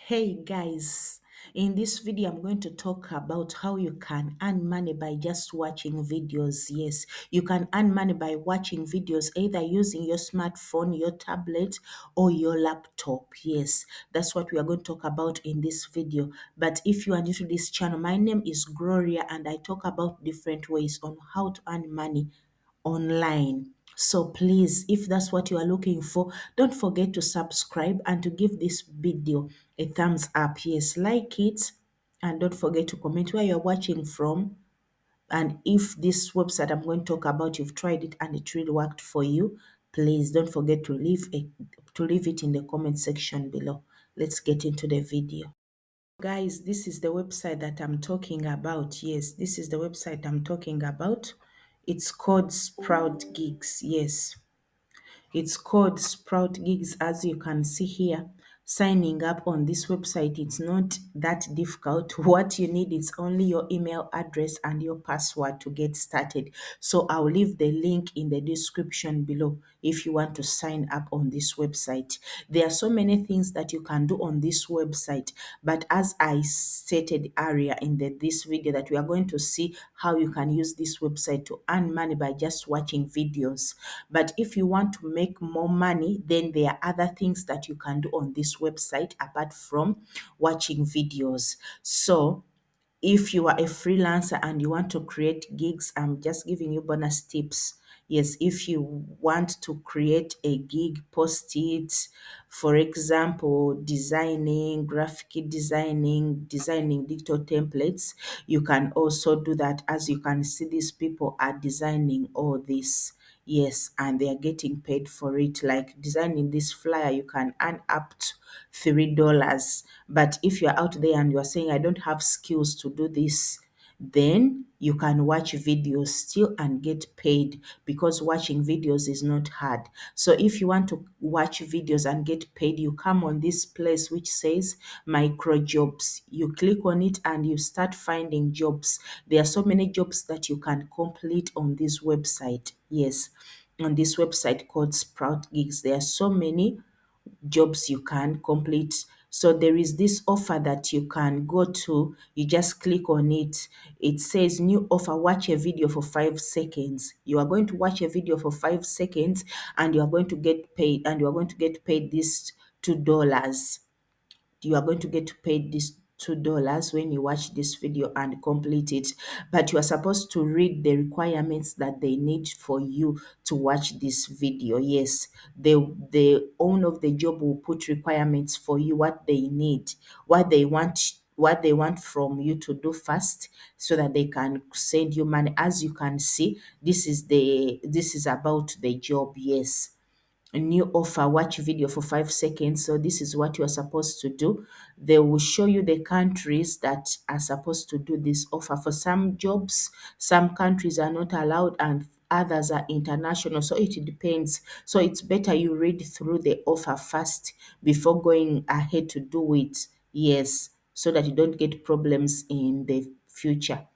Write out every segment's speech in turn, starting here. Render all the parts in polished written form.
Hey guys, in this video I'm going to talk about how you can earn money by just watching videos. Yes, you can earn money by watching videos either using your smartphone, your tablet, or your laptop. Yes, that's what we are going to talk about in this video. But if you are new to this channel, my name is Gloria and I talk about different ways on how to earn money online. So please, if that's what you are looking for, don't forget to subscribe and to give this video a thumbs up. Yes, like it and don't forget to comment where you're watching from. And if this website I'm going to talk about, you've tried it and it really worked for you, please don't forget to leave it in the comment section below. Let's get into the video. Guys, this is the website that I'm talking about. Yes, this is the website I'm talking about. It's called SproutGigs. Yes, it's called SproutGigs, as you can see here. Signing up on this website, it's not that difficult. What you need is only your email address and your password to get started. So I'll leave the link in the description below if you want to sign up on this website. There are so many things that you can do on this website, but as I stated earlier in this video, that we are going to see how you can use this website to earn money by just watching videos. But if you want to make more money, then there are other things that you can do on this website apart from watching videos. So if you are a freelancer and you want to create gigs, I'm just giving you bonus tips. Yes, if you want to create a gig, post it. For example, designing digital templates. You can also do that. As you can see, these people are designing all this. Yes, and they are getting paid for it. Like designing this flyer, you can earn up to $3. But if you're out there and you're saying, I don't have skills to do this, then you can watch videos still and get paid, because watching videos is not hard. So if you want to watch videos and get paid, you come on this place which says micro jobs. You click on it and you start finding jobs. There are so many jobs that you can complete on this website. Yes, on this website called Sprout Gigs. There are so many jobs you can complete. So there is this offer that you can go to. You just click on it. It says new offer, watch a video for 5 seconds. You are going to watch a video for 5 seconds and you are going to get paid, and you are going to get paid this $2. You are going to get paid this $2 when you watch this video and complete it. But you are supposed to read the requirements that they need for you to watch this video. Yes, the owner of the job will put requirements for you, what they need, what they want from you to do first, so that they can send you money. As you can see, this is about the job. Yes, a new offer, watch video for 5 seconds. So this is what you are supposed to do. They will show you the countries that are supposed to do this offer. For some jobs, some countries are not allowed and others are international, so it depends. So it's better you read through the offer first before going ahead to do it. Yes, so that you don't get problems in the future,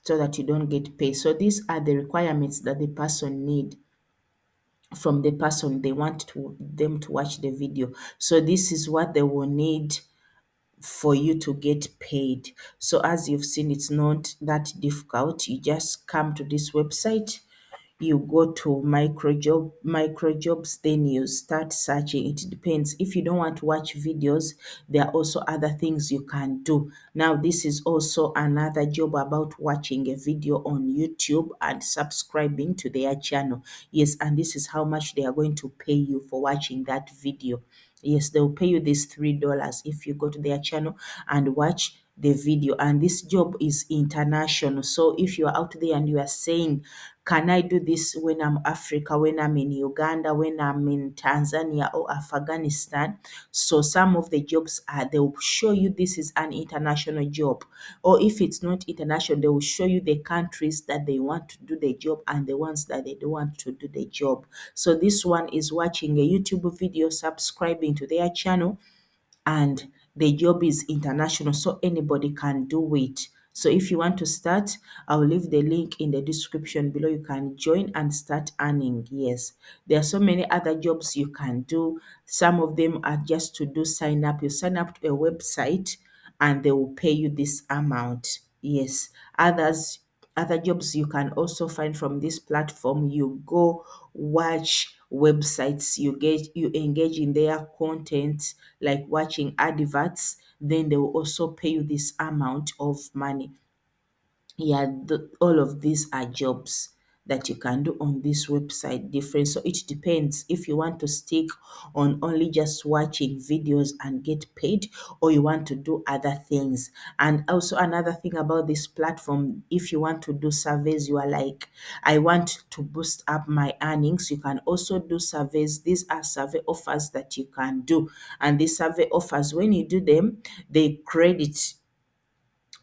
so that you don't get paid. So these are the requirements that the person need from the person they want them to watch the video. So this is what they will need for you to get paid. So as you've seen, it's not that difficult. You just come to this website, you go to micro jobs, then you start searching. It depends. If you don't want to watch videos, there are also other things you can do. Now this is also another job about watching a video on YouTube and subscribing to their channel. Yes, and this is how much they are going to pay you for watching that video. Yes, they'll pay you this $3 if you go to their channel and watch the video. And this job is international. So if you're out there and you are saying, can I do this when I'm Africa, when I'm in Uganda, when I'm in Tanzania or Afghanistan? So some of the jobs are, they will show you this is an international job. Or if it's not international, they will show you the countries that they want to do the job and the ones that they don't want to do the job. So this one is watching a YouTube video, subscribing to their channel, and the job is international, so anybody can do it. So if you want to start, I'll leave the link in the description below. You can join and start earning. Yes, there are so many other jobs you can do. Some of them are just to do sign up. You sign up to a website and they will pay you this amount. Yes, other jobs you can also find from this platform. You go watch websites, you engage in their content, like watching adverts, then they will also pay you this amount of money. Yeah, all of these are jobs that you can do on this website different. So it depends if you want to stick on only just watching videos and get paid, or you want to do other things. And also another thing about this platform, if you want to do surveys, you are like, I want to boost up my earnings, you can also do surveys. These are survey offers that you can do, and these survey offers, when you do them, they credit,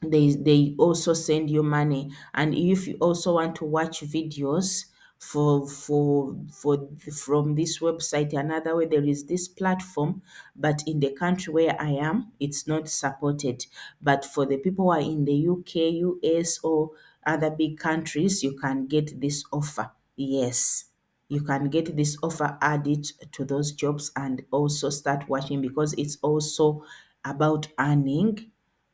they also send you money. And if you also want to watch videos for from this website, another way, there is this platform, but in the country where I am, it's not supported. But for the people who are in the UK, US, or other big countries, you can get this offer. Yes, you can get this offer, add it to those jobs, and also start watching, because it's also about earning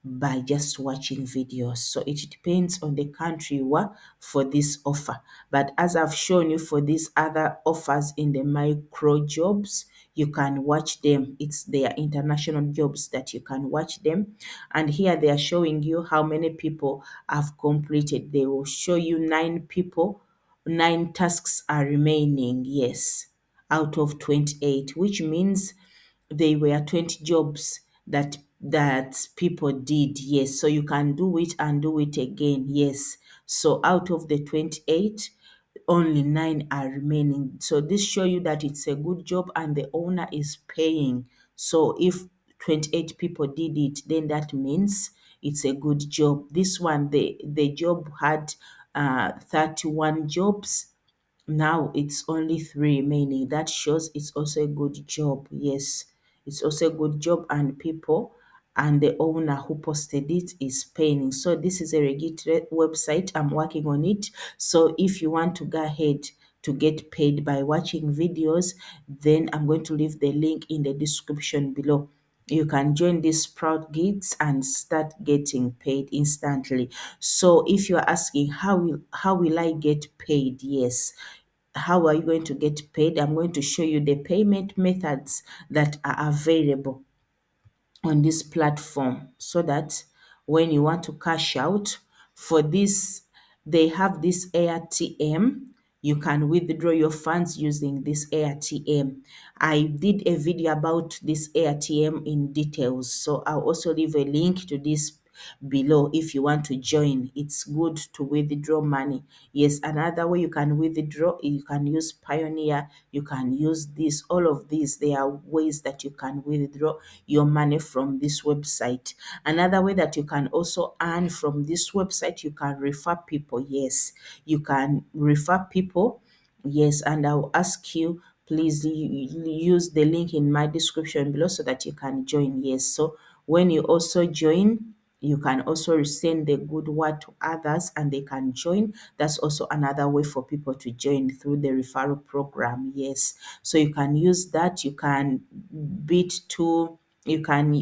by just watching videos. So it depends on the country you are for this offer. But as I've shown you for these other offers in the micro jobs, you can watch them. It's their international jobs that you can watch them. And here they are showing you how many people have completed. They will show you 9 people, 9 tasks are remaining, yes, out of 28, which means they were 20 jobs that people did. Yes, so you can do it and do it again. Yes, so out of the 28, only 9 are remaining. So this show you that it's a good job and the owner is paying. So if 28 people did it, then that means it's a good job. This one, the job had 31 jobs, now it's only 3 remaining. That shows it's also a good job. Yes, it's also a good job, and people and the owner who posted it is paying. So this is a registered website. I'm working on it. So if you want to go ahead to get paid by watching videos, then I'm going to leave the link in the description below. You can join this SproutGigs and start getting paid instantly. So if you're asking how will I get paid? Yes, how are you going to get paid? I'm going to show you the payment methods that are available on this platform, so that when you want to cash out for this, they have this ATM. You can withdraw your funds using this ATM. I did a video about this ATM in details, so I'll also leave a link to this below if you want to join. It's good to withdraw money. Yes, another way you can withdraw, you can use Pioneer, you can use this, all of these, they are ways that you can withdraw your money from this website. Another way that you can also earn from this website, you can refer people. Yes, you can refer people. Yes, and I'll ask you, please use the link in my description below so that you can join. Yes, so when you also join, you can also send the good word to others and they can join. That's also another way for people to join through the referral program. Yes, so you can use that. You can beat two, you can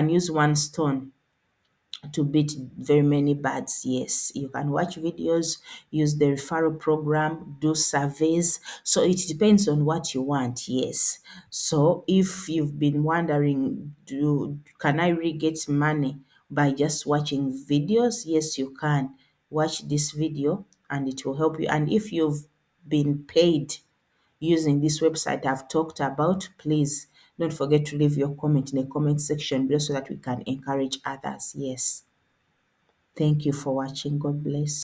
use one stone to beat very many birds. Yes, you can watch videos, use the referral program, do surveys. So it depends on what you want. Yes, so if you've been wondering, can I really get money by just watching videos? Yes, you can watch this video and it will help you. And if you've been paid using this website I've talked about, please don't forget to leave your comment in the comment section below so that we can encourage others. Yes. Thank you for watching. God bless.